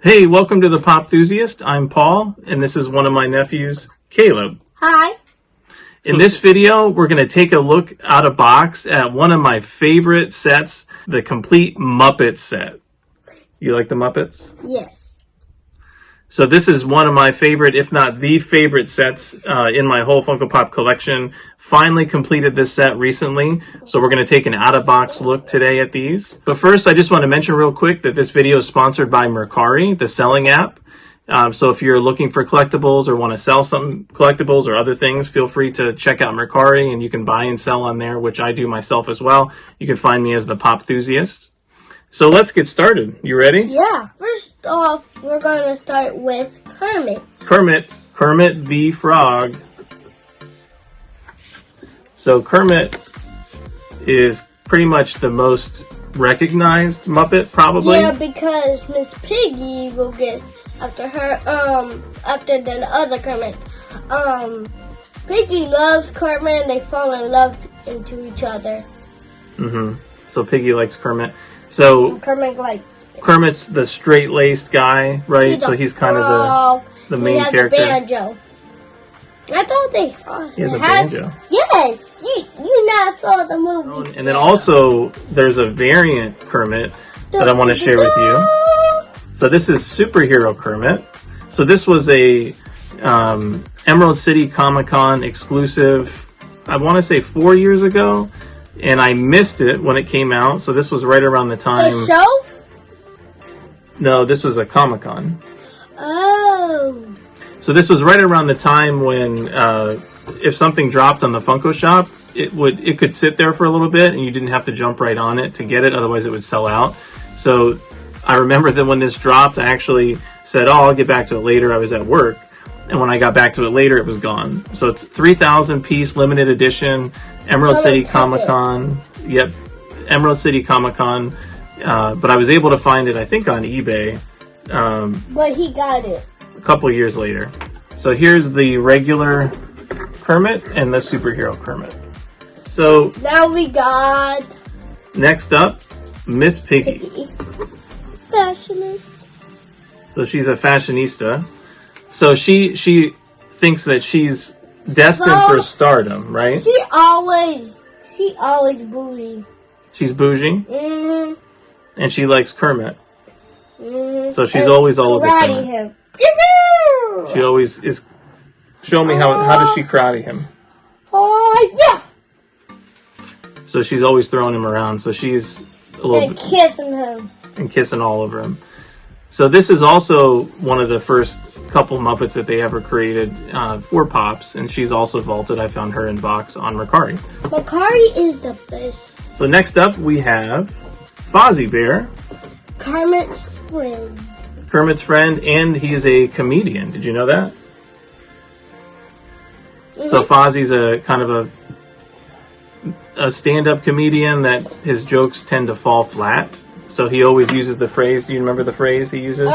Hey, welcome to the Pop Enthusiast. I'm Paul, and this is one of my nephews, Caleb. Hi. In this video, we're going to take a look out of box at one of my favorite sets, the complete Muppets set. You like the Muppets? Yes. So this is one of my favorite, if not the favorite sets in my whole Funko Pop collection. Finally completed this set recently, so we're going to take an out-of-box look today at these. But first, I just want to mention real quick that this video is sponsored by Mercari, the selling app. So if you're looking for collectibles or want to sell some collectibles or other things, feel free to check out Mercari, and you can buy and sell on there, which I do myself as well. You can find me as the Pop Enthusiast. So let's get started. You ready? Yeah. First off, we're going to start with Kermit. Kermit the Frog. So Kermit is pretty much the most recognized Muppet, probably. Yeah, because Miss Piggy will get after her, after the other Kermit. Piggy loves Kermit and they fall in love into each other. So Piggy likes Kermit. So Kermit's the straight-laced guy, right? He's kind of the main character. He has a banjo. I thought he has a banjo. Yes, you now saw the movie. And then also there's a variant Kermit that I want to share with you. So this is Superhero Kermit. So this was a Emerald City Comic-Con exclusive, I want to say 4 years ago. And I missed it when it came out, so this was right around the time. The show? No, this was a Comic-Con. Oh. So this was right around the time when, if something dropped on the Funko Shop, it could sit there for a little bit, and you didn't have to jump right on it to get it, otherwise it would sell out. So I remember that when this dropped, I actually said, "Oh, I'll get back to it later." I was at work. And when I got back to it later, it was gone. So it's 3,000 piece limited edition, Emerald City Comic-Con. Yep, Emerald City Comic-Con. But I was able to find it, I think, on eBay. But he got it a couple years later. So here's the regular Kermit and the superhero Kermit. So now we got next up, Miss Piggy. Fashionista. So she's a fashionista. So she thinks that she's destined for stardom, right? She always bougie. She's bougie? Mm-hmm. And she likes Kermit. Mm-hmm. So she's always all over Kermit. Him. She always is. Show me how does she karate him? Oh, yeah! So she's always throwing him around. So she's a little bit kissing him. And kissing all over him. So this is also one of the first couple Muppets that they ever created for Pops, and she's also vaulted. I found her in box on Mercari. Mercari is the best. So next up we have ozziebear. Kermit's friend. Kermit's friend, and he's a comedian. Did you know that? Mm-hmm. So Fozzie's a kind of a stand-up comedian that his jokes tend to fall flat. So he always uses the phrase. Do you remember the phrase he uses?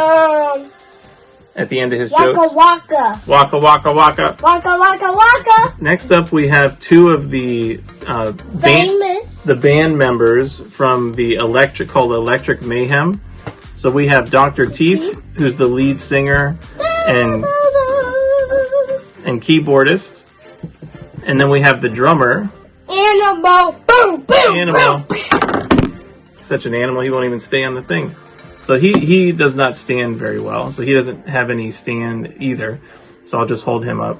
At the end of his jokes? Wocka. Wocka, wocka, wocka. Wocka, wocka, wocka. Next up, we have two of the band members from the called Electric Mayhem. So we have Dr. Teeth, who's the lead singer and keyboardist. And then we have the drummer. Animal. Boom, boom, Animal. boom. Such an animal, he won't even stay on the thing. So he does not stand very well. So he doesn't have any stand either. So I'll just hold him up.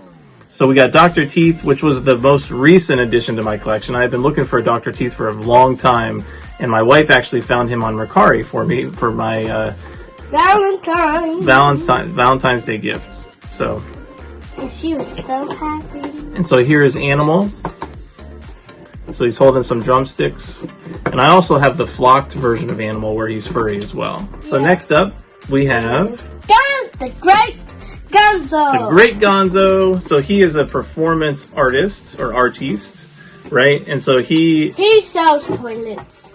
So we got Dr. Teeth, which was the most recent addition to my collection. I had been looking for a Dr. Teeth for a long time. And my wife actually found him on Mercari for me for my Valentine's Day gift. So. And she was so happy. And so here is Animal. So he's holding some drumsticks. And I also have the flocked version of Animal where he's furry as well. So next up, we have the Great Gonzo. The Great Gonzo. So he is a performance artist or artiste, right? And so he sells toilets.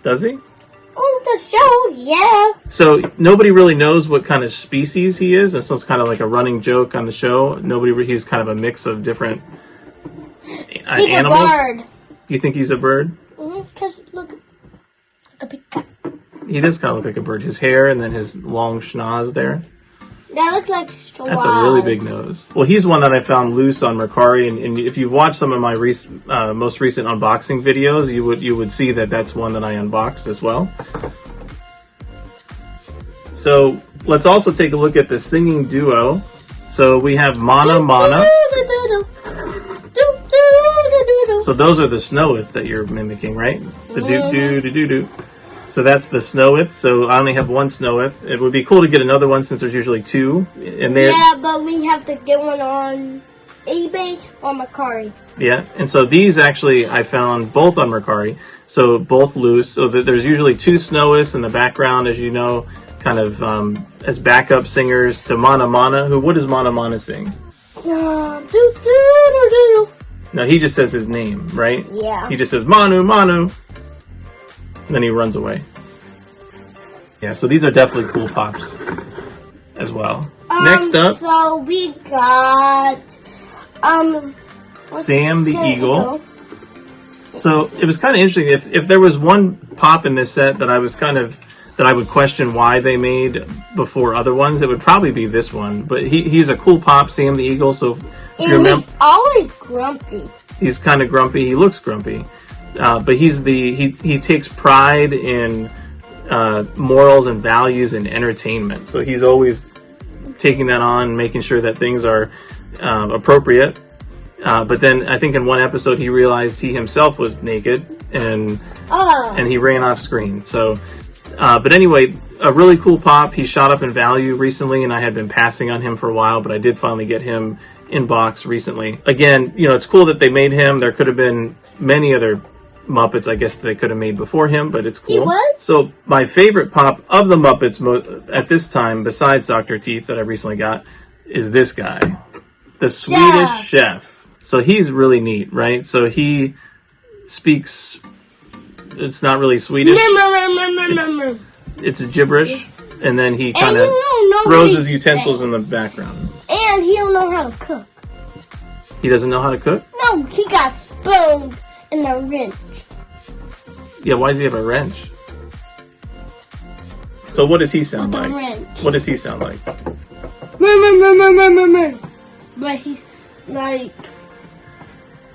Does he? On the show, yeah. So nobody really knows what kind of species he is. And so it's kind of like a running joke on the show. He's kind of a mix of different animals. He's a bird. You think he's a bird? Because look a big cat. He does kind of look like a bird. His hair and then his long schnoz there. That looks like straws. That's a really big nose. Well, he's one that I found loose on Mercari, and if you've watched some of my most recent unboxing videos, you would see that that's one that I unboxed as well. So let's also take a look at the singing duo. So we have Mana Mana. So those are the Snowits that you're mimicking, right? The do. So that's the Snowits. So I only have one Snowit. It would be cool to get another one since there's usually two in there. Yeah, but we have to get one on eBay or Mercari. Yeah, and so these actually I found both on Mercari. So both loose. So there's usually two Snowits in the background, as you know, kind of as backup singers to Mana Mana. What does Mana Mana sing? No, he just says his name, right? Yeah. He just says Manu Manu. And then he runs away. Yeah, so these are definitely cool pops as well. Next up, so we got Sam the Eagle. So it was kind of interesting. If there was one pop in this set that I would question why they made before other ones, it would probably be this one. But he's a cool pop, Sam the Eagle. So if you remember, he's always grumpy. He's kind of grumpy. He looks grumpy. But he takes pride in morals and values and entertainment. So he's always taking that on, making sure that things are appropriate. But then I think in one episode he realized he himself was naked and he ran off screen. So, but anyway, a really cool pop. He shot up in value recently, and I had been passing on him for a while, but I did finally get him in box recently. Again, it's cool that they made him. There could have been many other Muppets, I guess, they could have made before him, but it's cool. He was? So my favorite pop of the Muppets at this time, besides Dr. Teeth that I recently got, is this guy, the Swedish Chef. So he's really neat, right? So he speaks, it's not really Swedish. It's a gibberish, and then he kind of throws his utensils in the background. And he don't know how to cook. He doesn't know how to cook? No, he got spoon and a wrench. Yeah, why does he have a wrench? So what does he sound like? Wrench. What does he sound like? But he's like,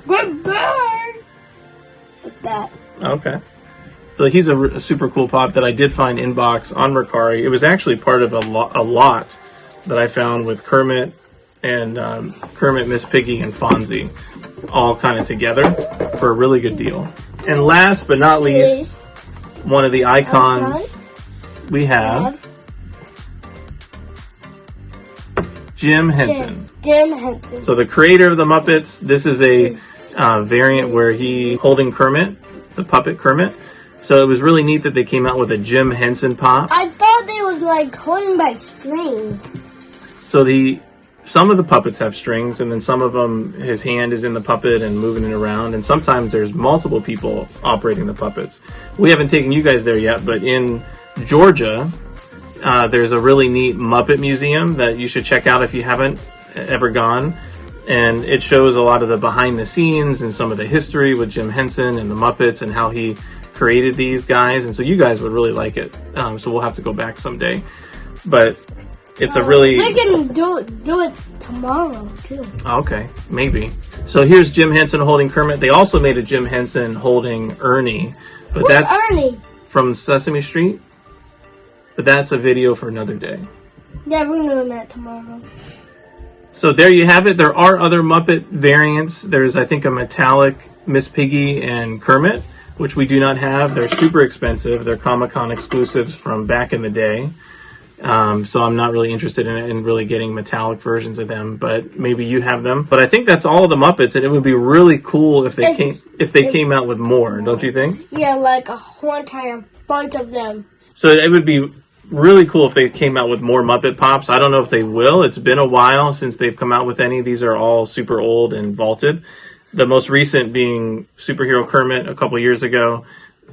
goodbye. Like that. Okay. So he's a super cool pop that I did find in box on Mercari. It was actually part of a lot that I found with Kermit and Kermit, Miss Piggy, and Fonzie all kind of together for a really good deal. And last but not least, one of the icons we have Jim Henson. Jim Henson. So the creator of the Muppets, this is a variant where he holding Kermit, the puppet Kermit. So it was really neat that they came out with a Jim Henson pop. I thought they was like holding by strings. So some of the puppets have strings, and then some of them, his hand is in the puppet and moving it around, and sometimes there's multiple people operating the puppets. We haven't taken you guys there yet, but in Georgia, there's a really neat Muppet museum that you should check out if you haven't ever gone. And it shows a lot of the behind the scenes and some of the history with Jim Henson and the Muppets and how he created these guys. And so you guys would really like it. So we'll have to go back someday. But it's a really... We can do it tomorrow, too. Okay, maybe. So here's Jim Henson holding Kermit. They also made a Jim Henson holding Ernie. But Who's that's Ernie? From Sesame Street. But that's a video for another day. Yeah, we're doing that tomorrow. So there you have it. There are other Muppet variants. There's, I think, a metallic Miss Piggy and Kermit, which we do not have. They're super expensive. They're Comic-Con exclusives from back in the day. So I'm not really interested in really getting metallic versions of them, but maybe you have them. But I think that's all of the Muppets, and it would be really cool if they came out with more, don't you think? Yeah, like a whole entire bunch of them. So it would be really cool if they came out with more Muppet Pops. I don't know if they will. It's been a while since they've come out with any. These are all super old and vaulted. The most recent being Superhero Kermit a couple years ago,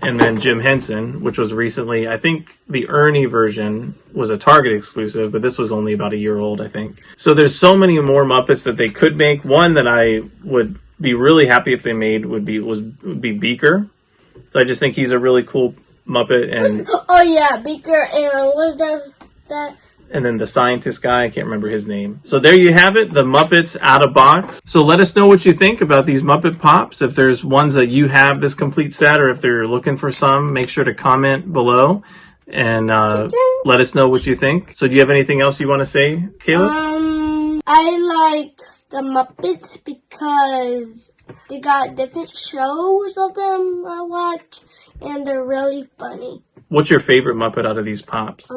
and then Jim Henson, which was recently. I think the Ernie version was a Target exclusive, but this was only about a year old, I think. So there's so many more Muppets that they could make. One that I would be really happy if they made would be Beaker. So I just think he's a really cool Muppet and Oh yeah, Beaker and what's that? and then the scientist guy, I can't remember his name. So there you have it, the Muppets out of box. So let us know what you think about these Muppet Pops. If there's ones that you have this complete set, or if they're looking for some, make sure to comment below and let us know what you think. So do you have anything else you want to say, Caleb? I like the Muppets because they got different shows of them I watch, and they're really funny. What's your favorite Muppet out of these Pops?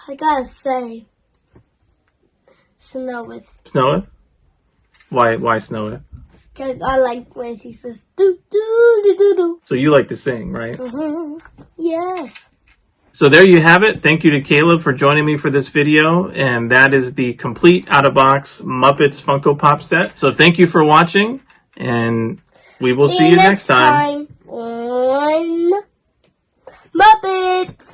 I gotta say, Snoweth. Snoweth? Why Snoweth? Because I like when she says, do, do, do, do, do. So you like to sing, right? Yes. So there you have it. Thank you to Caleb for joining me for this video. And that is the complete out-of-box Muppets Funko Pop set. So thank you for watching, and we will see you next time. On Muppets.